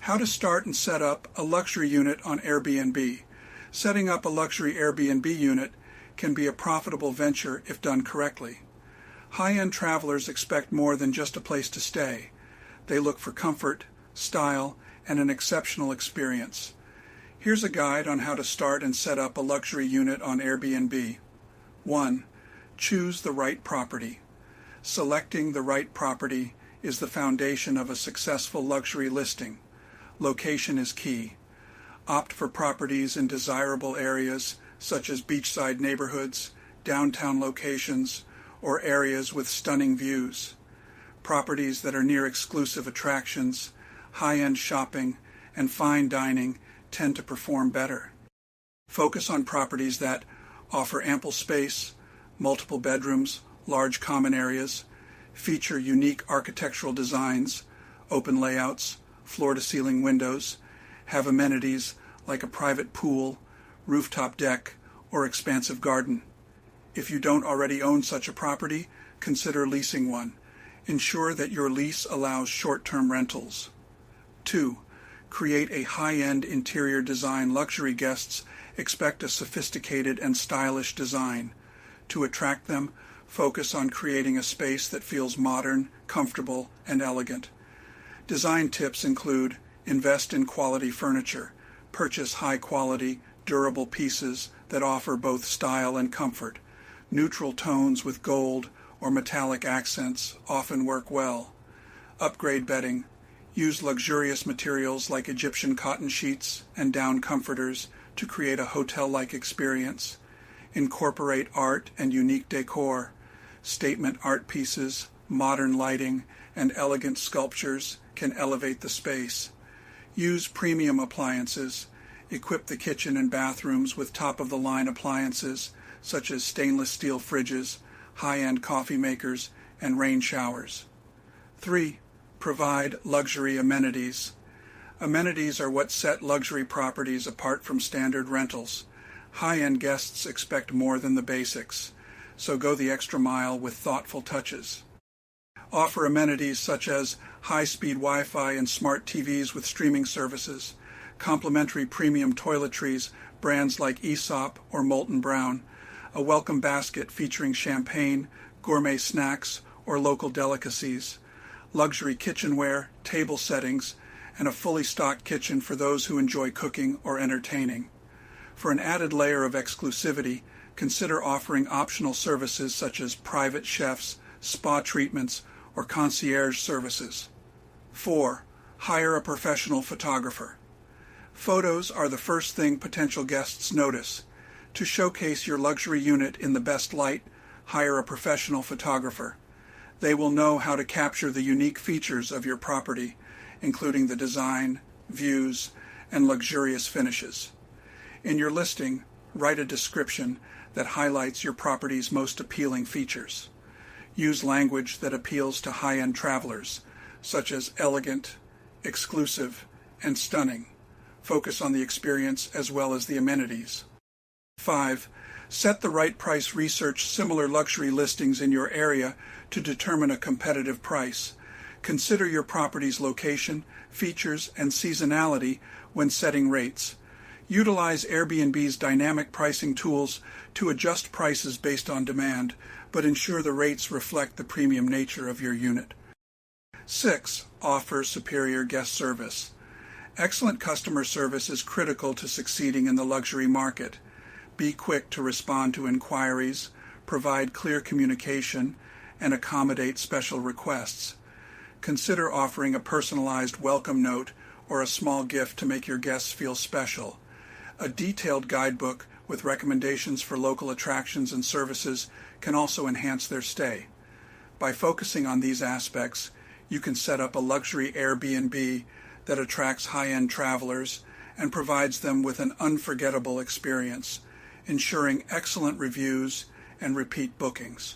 How to start and set up a luxury unit on Airbnb. Setting up a luxury Airbnb unit can be a profitable venture if done correctly. High-end travelers expect more than just a place to stay. They look for comfort, style, and an exceptional experience. Here's a guide on how to start and set up a luxury unit on Airbnb. 1. Choose the right property. Selecting the right property is the foundation of a successful luxury listing. Location is key. Opt for properties in desirable areas such as beachside neighborhoods, downtown locations, or areas with stunning views. Properties that are near exclusive attractions, high-end shopping, and fine dining tend to perform better. Focus on properties that offer ample space, multiple bedrooms, large common areas, feature unique architectural designs, open layouts, floor-to-ceiling windows, have amenities like a private pool, rooftop deck, or expansive garden. If you don't already own such a property, consider leasing one. Ensure that your lease allows short-term rentals. 2. Create a high-end interior design. Luxury guests expect a sophisticated and stylish design. To attract them, focus on creating a space that feels modern, comfortable, and elegant. Design tips include: invest in quality furniture, purchase high-quality, durable pieces that offer both style and comfort. Neutral tones with gold or metallic accents often work well. Upgrade bedding. Use luxurious materials like Egyptian cotton sheets and down comforters to create a hotel-like experience. Incorporate art and unique decor. Statement art pieces, modern lighting, and elegant sculptures can elevate the space. Use premium appliances. Equip the kitchen and bathrooms with top-of-the-line appliances such as stainless steel fridges, high-end coffee makers, and rain showers. 3. Provide luxury amenities. Amenities are what set luxury properties apart from standard rentals. High-end guests expect more than the basics, so go the extra mile with thoughtful touches. Offer amenities such as high-speed Wi-Fi and smart TVs with streaming services, complimentary premium toiletries, brands like Aesop or Molton Brown, a welcome basket featuring champagne, gourmet snacks, or local delicacies, luxury kitchenware, table settings, and a fully stocked kitchen for those who enjoy cooking or entertaining. For an added layer of exclusivity, consider offering optional services such as private chefs, spa treatments, or concierge services. 4. Hire a professional photographer. Photos are the first thing potential guests notice. To showcase your luxury unit in the best light, hire a professional photographer. They will know how to capture the unique features of your property, including the design, views, and luxurious finishes. In your listing, write a description that highlights your property's most appealing features. Use language that appeals to high-end travelers, such as elegant, exclusive, and stunning. Focus on the experience as well as the amenities. 5. Set the right price. Research similar luxury listings in your area to determine a competitive price. Consider your property's location, features, and seasonality when setting rates. Utilize Airbnb's dynamic pricing tools to adjust prices based on demand, but ensure the rates reflect the premium nature of your unit. 6. Offer superior guest service. Excellent customer service is critical to succeeding in the luxury market. Be quick to respond to inquiries, provide clear communication, and accommodate special requests. Consider offering a personalized welcome note or a small gift to make your guests feel special. A detailed guidebook with recommendations for local attractions and services can also enhance their stay. By focusing on these aspects, you can set up a luxury Airbnb that attracts high-end travelers and provides them with an unforgettable experience, ensuring excellent reviews and repeat bookings.